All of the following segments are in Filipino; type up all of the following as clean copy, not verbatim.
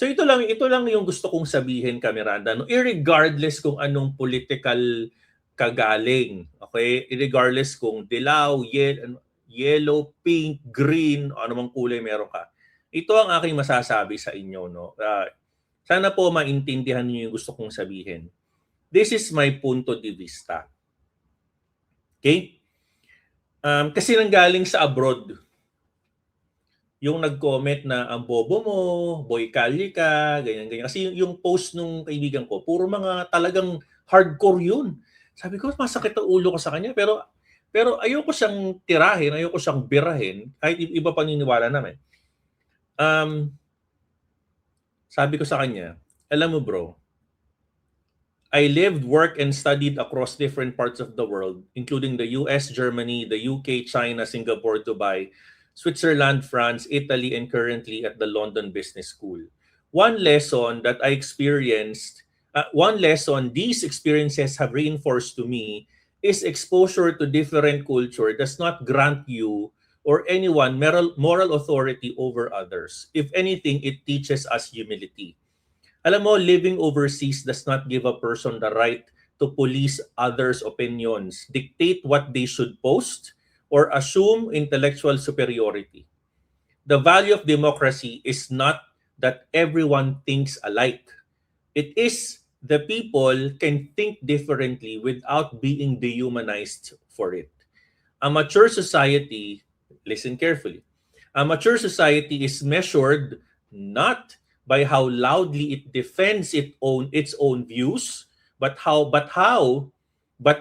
So ito lang yung gusto kong sabihin, Kamiranda, no? Irregardless kung anong political kagaling, okay? Irregardless kung dilaw, yellow, pink, green, o anumang kulay meron ka. Ito ang aking masasabi sa inyo, no? Sana po maintindihan niyo yung gusto kong sabihin. This is my punto de vista. Okay? Kasi nanggaling sa abroad, yung nag-comment na ang bobo mo, boy kalye ka, ganyan-ganyan. Kasi yung post nung kaibigan ko, puro mga talagang hardcore yun. Sabi ko, masakit ang ulo ko sa kanya. Pero ayoko siyang tirahin, ayoko siyang birahin, kahit iba paniniwala namin. Sabi ko sa kanya, alam mo bro, I lived, worked, and studied across different parts of the world, including the US, Germany, the UK, China, Singapore, Dubai, Switzerland, France, Italy, and currently at the London Business School. One lesson these experiences have reinforced to me is exposure to different culture does not grant you or anyone moral authority over others. If anything, it teaches us humility. Alam mo, living overseas does not give a person the right to police others' opinions, dictate what they should post, or assume intellectual superiority. The value of democracy is not that everyone thinks alike. It is the people can think differently without being dehumanized for it. A mature society, listen carefully, a mature society is measured not by how loudly it defends its own views, but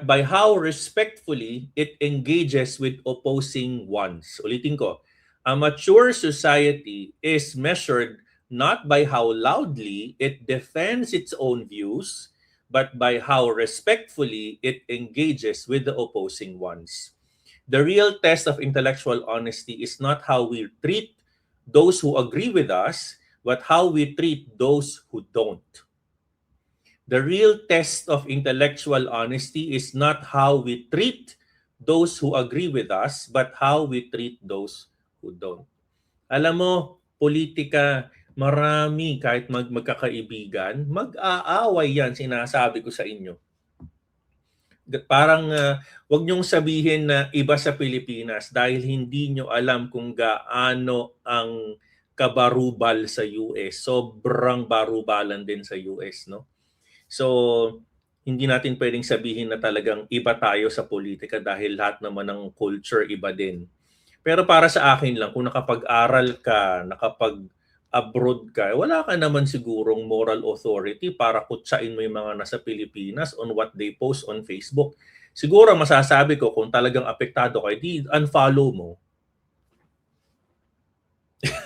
by how respectfully it engages with opposing ones. Ulitin ko, a mature society is measured not by how loudly it defends its own views, but by how respectfully it engages with the opposing ones. The real test of intellectual honesty is not how we treat those who agree with us, but how we treat those who don't. The real test of intellectual honesty is not how we treat those who agree with us, but how we treat those who don't. Alam mo, politika, marami kahit magkakaibigan, mag-aaway yan, sinasabi ko sa inyo. Parang wag niyong sabihin na iba sa Pilipinas dahil hindi niyo alam kung gaano ang kabarubal sa US. Sobrang barubalan din sa US, no? So, hindi natin pwedeng sabihin na talagang iba tayo sa politika dahil lahat naman ng culture iba din. Pero para sa akin lang, kung nakapag-aral ka, nakapag-abroad ka, wala ka naman sigurong moral authority para kutsain mo yung mga nasa Pilipinas on what they post on Facebook. Siguro masasabi ko kung talagang apektado ka, di unfollow mo.